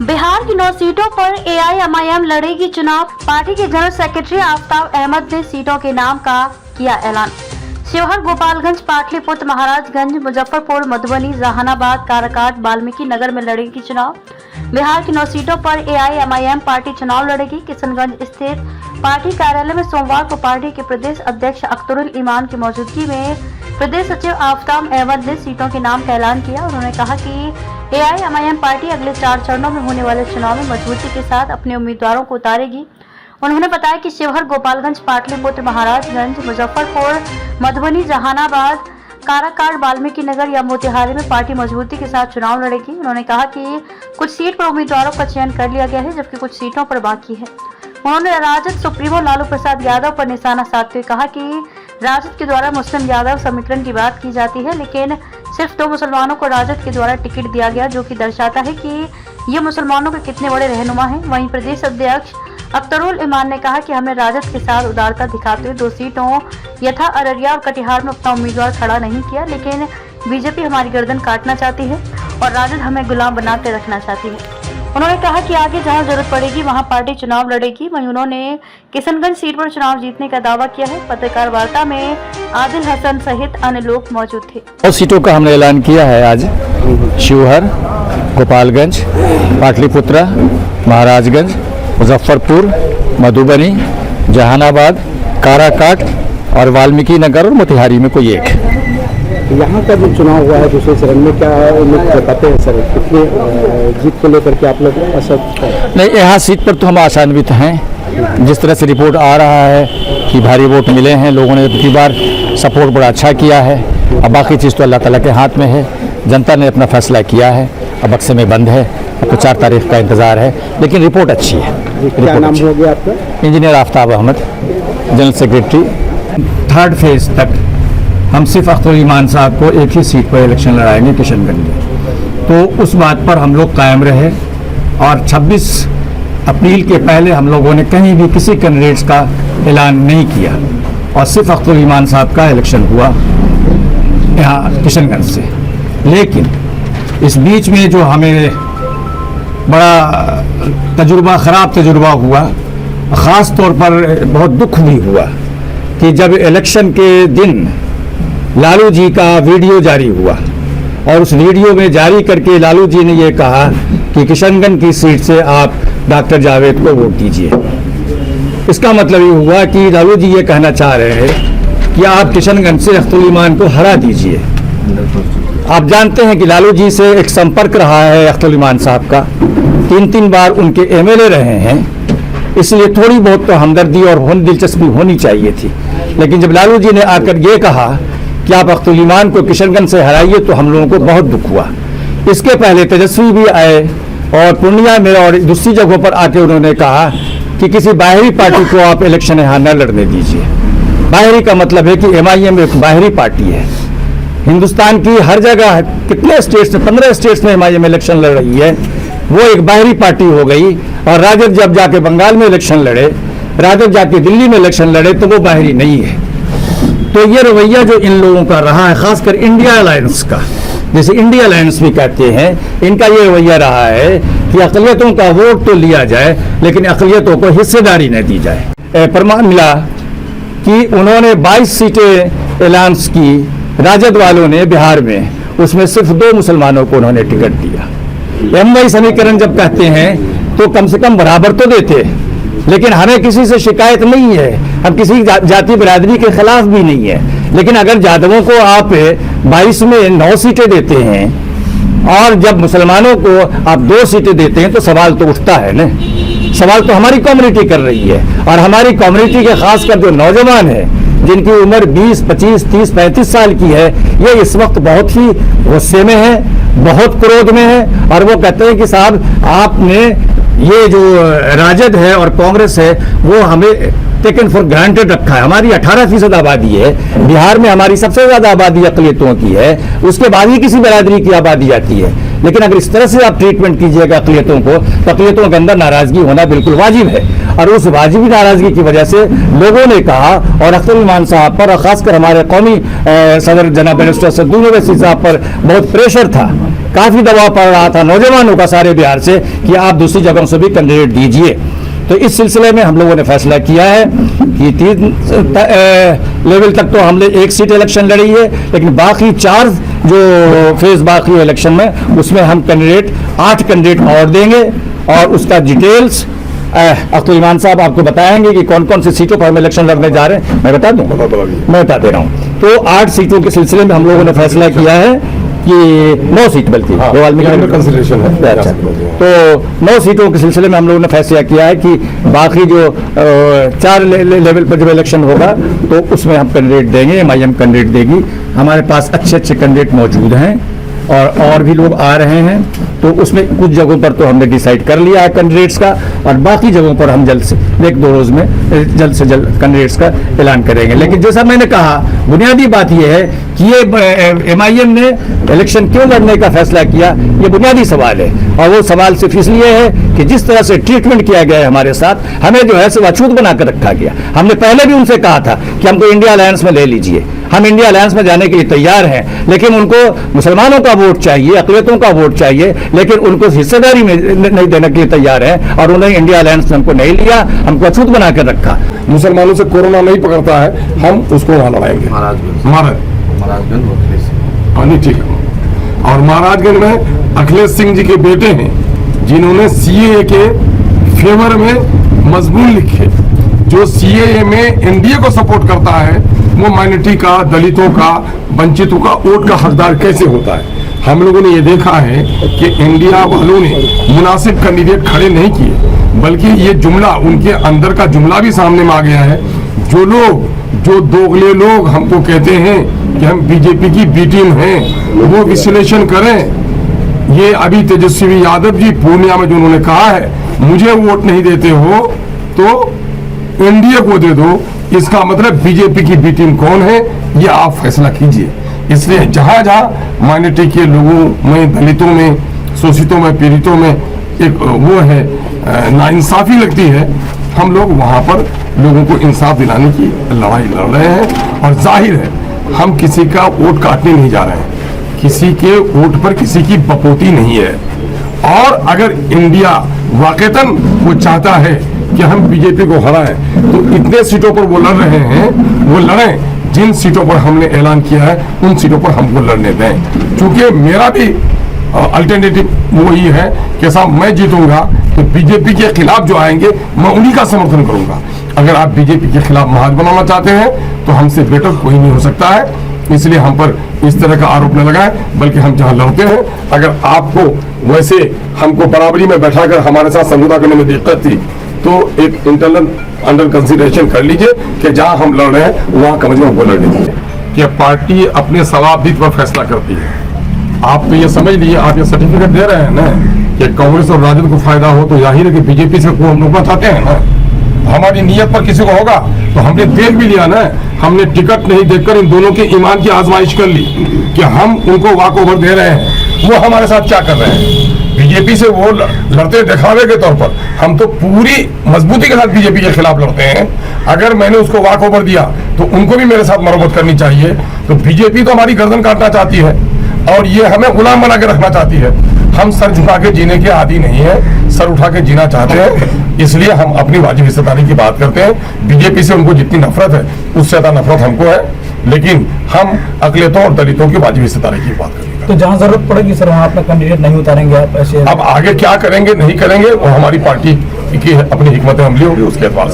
बिहार की 9 सीटों पर एआईएमआईएम लड़ेगी चुनाव। पार्टी के जनरल सेक्रेटरी आफ्ताब अहमद ने सीटों के नाम का किया ऐलान। शिवहर, गोपालगंज, पाटलिपुत्र, महाराजगंज, मुजफ्फरपुर, मधुबनी, जहानाबाद, काराकाट, वाल्मीकि नगर में लड़ेगी चुनाव। बिहार की 9 सीटों पर एआईएमआईएम पार्टी चुनाव लड़ेगी। किशनगंज स्थित पार्टी कार्यालय में सोमवार को पार्टी के प्रदेश अध्यक्ष अख्तरुल ईमान की मौजूदगी में प्रदेश सचिव आफ्ताब अहमद ने सीटों के नाम का ऐलान किया। उन्होंने कहा कि एआईएमआईएम पार्टी अगले 4 चरणों में होने वाले चुनाव में मजबूती के साथ अपने उम्मीदवारों को उतारेगी। उन्होंने बताया कि शिवहर, गोपालगंज, पाटलिपुत्र, महाराजगंज, मुजफ्फरपुर, मधुबनी, जहानाबाद, काराकाट, वाल्मीकि नगर या मोतिहारी में पार्टी मजबूती के साथ चुनाव लड़ेगी। उन्होंने कहा कि कुछ सीट पर उम्मीदवारों का चयन कर लिया गया है, जबकि कुछ सीटों पर बाकी है। उन्होंने राजद सुप्रीमो लालू प्रसाद यादव पर निशाना साधते हुए कहा कि राजद के द्वारा मुस्लिम यादव समीकरण की बात की जाती है, लेकिन सिर्फ 2 मुसलमानों को राजद के द्वारा टिकट दिया गया, जो कि दर्शाता है कि ये मुसलमानों के कितने बड़े रहनुमा हैं। वहीं प्रदेश अध्यक्ष अख्तरुल ईमान ने कहा कि हमने राजद के साथ उदारता दिखाते हुए 2 सीटों यथा अररिया और कटिहार में अपना उम्मीदवार खड़ा नहीं किया, लेकिन बीजेपी हमारी गर्दन काटना चाहती है और राजद हमें गुलाम बना के रखना चाहती है। उन्होंने कहा कि आगे जहां जरूरत पड़ेगी वहां पार्टी चुनाव लड़ेगी। वहीं उन्होंने किशनगंज सीट पर चुनाव जीतने का दावा किया है। पत्रकार वार्ता में आदिल हसन सहित अन्य लोग मौजूद थे। 9 सीटों का हमने ऐलान किया है आज। शिवहर, गोपालगंज, पाटलिपुत्र, महाराजगंज, मुजफ्फरपुर, मधुबनी, जहानाबाद, काराकाट और वाल्मीकि नगर और मोतिहारी में कोई एक। यहाँ का जो चुनाव हुआ है दूसरे चरण में, क्या उम्मीद बताते हैं सर, कितने जीत को लेकर के आप लोग असर? नहीं, यहाँ सीट पर तो हम आशान्वित हैं। जिस तरह से रिपोर्ट आ रहा है कि भारी वोट मिले हैं, लोगों ने पिछली बार सपोर्ट बड़ा अच्छा किया है। अब बाकी चीज़ तो अल्लाह ताला के हाथ में है। जनता ने अपना फैसला किया है, अब बक्से में बंद है। अब तो 4 तारीख का इंतज़ार है, लेकिन रिपोर्ट अच्छी है। क्या नाम हो गया आपका? Engineer Aftab Ahmad, general secretary. 3rd phase तक हम सिर्फ अख्तरुल ईमान साहब को एक ही सीट पर इलेक्शन लड़ाएंगे, किशनगंज में। तो उस बात पर हम लोग कायम रहे और 26 अप्रैल के पहले हम लोगों ने कहीं भी किसी कैंडिडेट्स का ऐलान नहीं किया और सिर्फ अख्तरुल ईमान साहब का इलेक्शन हुआ यहाँ किशनगंज से। लेकिन इस बीच में जो हमें बड़ा ख़राब तजुर्बा हुआ, ख़ास तौर पर बहुत दुख भी हुआ कि जब इलेक्शन के दिन लालू जी का वीडियो जारी हुआ और उस वीडियो में जारी करके लालू जी ने ये कहा कि किशनगंज की सीट से आप डॉक्टर जावेद को वोट दीजिए। इसका मतलब ये हुआ कि लालू जी ये कहना चाह रहे हैं कि आप किशनगंज से अख्तरुल ईमान को हरा दीजिए। आप जानते हैं कि लालू जी से एक संपर्क रहा है अख्तरुल ईमान साहब का, 3 बार उनके MLA रहे हैं, इसलिए थोड़ी बहुत तो हमदर्दी और दिलचस्पी होनी चाहिए थी। लेकिन जब लालू जी ने आकर ये कहा कि आप अख्तरुल ईमान को किशनगंज से हराइए, तो हम लोगों को बहुत दुख हुआ। इसके पहले तेजस्वी भी आए और पूर्णिया में और दूसरी जगहों पर आके उन्होंने कहा कि किसी बाहरी पार्टी को आप इलेक्शन यहाँ न लड़ने दीजिए। बाहरी का मतलब है कि MIM एक बाहरी पार्टी है। हिंदुस्तान की हर जगह कितने स्टेट्स में, 15 स्टेट्स में MIM इलेक्शन लड़ रही है, वो एक बाहरी पार्टी हो गई। और राजद जब जाके बंगाल में इलेक्शन लड़े, राजद जाके दिल्ली में इलेक्शन लड़े, तो वो बाहरी नहीं है। तो ये रवैया जो इन लोगों का रहा है, खासकर इंडिया अलायंस का, जैसे इंडिया अलायंस भी कहते हैं, इनका ये रवैया रहा है कि अक़लियतों का वोट तो लिया जाए, लेकिन अक़लियतों को हिस्सेदारी न दी जाए। प्रमाण मिला कि उन्होंने 22 सीटें ऐलान की राजद वालों ने बिहार में, उसमें सिर्फ 2 मुसलमानों को उन्होंने टिकट दिया। MY समीकरण जब कहते हैं तो कम से कम बराबर तो देते, लेकिन हमें किसी से शिकायत नहीं है, हम किसी जाति बिरादरी के खिलाफ भी नहीं है। लेकिन अगर यादवों को आप 22 में 9 सीटें देते हैं और जब मुसलमानों को आप 2 सीटें देते हैं, तो सवाल तो उठता है ना। सवाल तो हमारी कम्युनिटी कर रही है, और हमारी कम्युनिटी के खासकर जो नौजवान है, जिनकी उम्र 20, 25, 30, 35 साल की है, ये इस वक्त बहुत ही गुस्से में है, बहुत क्रोध में है। और वो कहते हैं कि साहब, आपने ये जो राजद है और कांग्रेस है, वो हमें टेकन फॉर ग्रांटेड रखा है। हमारी 18% आबादी है, बिहार में हमारी सबसे ज़्यादा आबादी अक़लियतों की है, उसके बाद ही किसी बिरादरी की आबादी आती है। लेकिन अगर इस तरह से आप ट्रीटमेंट कीजिएगा अक़लियतों को, तो अक़लियतों के अंदर नाराज़गी होना बिल्कुल वाजिब है। और उस वाजिबी नाराजगी की वजह से लोगों ने कहा, और अख्तर ईमान साहब पर और खासकर हमारे कौमी सदर जनाब बैरिस्टर सद्दुल ओवैसी साहब पर बहुत प्रेशर था, काफी दबाव पड़ रहा था नौजवानों का सारे बिहार से कि आप दूसरी जगहों से भी कैंडिडेट दीजिए। तो इस सिलसिले में हम लोगों ने फैसला किया है कि 3 लेवल तक तो हमने 1 सीट इलेक्शन लड़ी है, लेकिन बाकी 4 जो फेज बाकी है इलेक्शन में, उसमें हम कैंडिडेट 8 कैंडिडेट और देंगे, और उसका डिटेल्स अख्तर ईमान साहब आपको बताएंगे कि कौन कौन सी सीटों पर हम इलेक्शन लड़ने जा रहे हैं। मैं बता दूं, मैं बता दे रहा हूँ। तो 8 सीटों के सिलसिले में हम लोगों ने फैसला किया है कि 9 सीट बल्कि कंसिडरेशन है। अच्छा, तो 9 सीटों के सिलसिले में हम लोगों ने फैसला किया है कि बाकी जो 4 लेवल पर जब इलेक्शन होगा तो उसमें हम कैंडिडेट देंगे, MIM कैंडिडेट देगी। हमारे पास अच्छे अच्छे कैंडिडेट मौजूद हैं और भी लोग आ रहे हैं, तो उसमें कुछ जगहों पर तो हमने डिसाइड कर लिया है कैंडिडेट्स का, और बाकी जगहों पर हम जल्द से 1-2 रोज में जल्द से जल्द कैंडिडेट्स का ऐलान करेंगे। लेकिन जैसा मैंने कहा, बुनियादी बात यह है कि ये MIM ने इलेक्शन क्यों लड़ने का फैसला किया, ये बुनियादी सवाल है, और वो सवाल सिर्फ इसलिए है कि जिस तरह से ट्रीटमेंट किया गया है हमारे साथ, हमें जो है सो अछूत बनाकर रखा गया। हमने पहले भी उनसे कहा था कि हमको इंडिया अलायंस में ले लीजिए, हम इंडिया अलायंस में जाने के लिए तैयार हैं, लेकिन उनको मुसलमानों का वोट चाहिए, अक़लियतों का वोट चाहिए, लेकिन उनको हिस्सेदारी में नहीं देने के लिए तैयार हैं, और उन्हें इंडिया अलायंस में हमको नहीं लिया, हमको अछूत बनाकर रखा। मुसलमानों से कोरोना नहीं पकड़ता है, हम उसको वहां लड़ाएंगे। महाराजगंज ठीक है। और महाराजगंज में अखिलेश सिंह जी के बेटे हैं जिन्होंने CAA के फेवर में मजमून लिखे, जो CAA में NDA को सपोर्ट करता है वो माइनॉरिटी का, दलितों का, वंचितों का वोट का हकदार कैसे होता है। हम लोगों ने ये देखा है कि इंडिया वालों ने मुनासिब कैंडिडेट खड़े नहीं किए, बल्कि ये जुमला, उनके अंदर का जुमला भी सामने में आ गया है। जो दोगले लोग हमको कहते हैं कि हम बीजेपी की बी टीम हैं, वो विश्लेषण करें। ये अभी तेजस्वी यादव जी पूर्णिया में जो उन्होंने कहा है, मुझे वोट नहीं देते हो तो NDA को दे दो, इसका मतलब बीजेपी की बी टीम कौन है, ये आप फैसला कीजिए। इसलिए जहां जहां माइनॉरिटी के लोगों में, दलितों में, शोषितों में, पीड़ितों में एक वो है नाइंसाफी लगती है, हम लोग वहां पर लोगों को इंसाफ दिलाने की लड़ाई लड़ रहे हैं। और जाहिर है हम किसी का वोट काटने नहीं जा रहे हैं, किसी के वोट पर किसी की बपोती नहीं है। और अगर इंडिया वाकईतन वो चाहता है कि हम बीजेपी को हराएं, तो इतने सीटों पर वो लड़ रहे हैं, वो लड़ें। जिन सीटों पर हमने ऐलान किया है उन सीटों पर हमको लड़ने दें, क्योंकि मेरा भी अल्टरनेटिव वो ही है कि साहब मैं जीतूंगा तो बीजेपी के खिलाफ जो आएंगे मैं उन्हीं का समर्थन करूंगा। अगर आप बीजेपी के खिलाफ महाज बनाना चाहते हैं तो हमसे बेटर कोई नहीं हो सकता है, इसलिए हम पर इस तरह का आरोप न लगाएं, बल्कि हम जहां लड़ते हैं, अगर आपको वैसे हमको बराबरी में बैठाकर हमारे साथ समझौता करने में दिक्कत थी तो एक इंटरनल अंडर कंसिडरेशन कर लीजिए कि जहां हम लड़ रहे हैं वहां कम से कम वो लड़ने दीजिए। कि पार्टी अपने सवाबदीद पर फैसला करती है। आप तो ये समझ लीजिए, आप ये सर्टिफिकेट दे रहे हैं ना कि कांग्रेस और राजद को फायदा हो, तो जाहिर है कि बीजेपी से को हम लोग चाहते हैं ना। हमारी नीयत पर किसी को होगा तो हमने देख भी लिया ना, हमने टिकट नहीं देखकर इन दोनों के ईमान की आजमाइश कर ली कि हम उनको वाक ओवर दे रहे हैं, वो हमारे साथ क्या कर रहे हैं। बीजेपी से वो लड़ते दिखावे के तौर पर, हम तो पूरी मजबूती के साथ बीजेपी के खिलाफ लड़ते हैं। अगर मैंने उसको वाक ओवर दिया तो उनको भी मेरे साथ मरम्मत करनी चाहिए। तो बीजेपी तो हमारी गर्दन काटना चाहती है और ये हमें गुलाम बना के रखना चाहती है। हम सर झुका के जीने के आदी नहीं है, सर उठा के जीना चाहते हैं, इसलिए हम अपनी वाजिब हिस्सेदारी की बात करते हैं। बीजेपी से उनको जितनी नफरत है उससे ज्यादा नफरत हमको है, लेकिन हम अक़लियतों और दलितों की वाजिब हिस्सेदारी की बात करेंगे। तो जहां जरूरत पड़ेगी सर वहां अपना कैंडिडेट नहीं उतारेंगे आप ऐसे? अब आगे क्या करेंगे नहीं करेंगे वो हमारी पार्टी की अपनी हिकमत अमली होगी, उसके बाद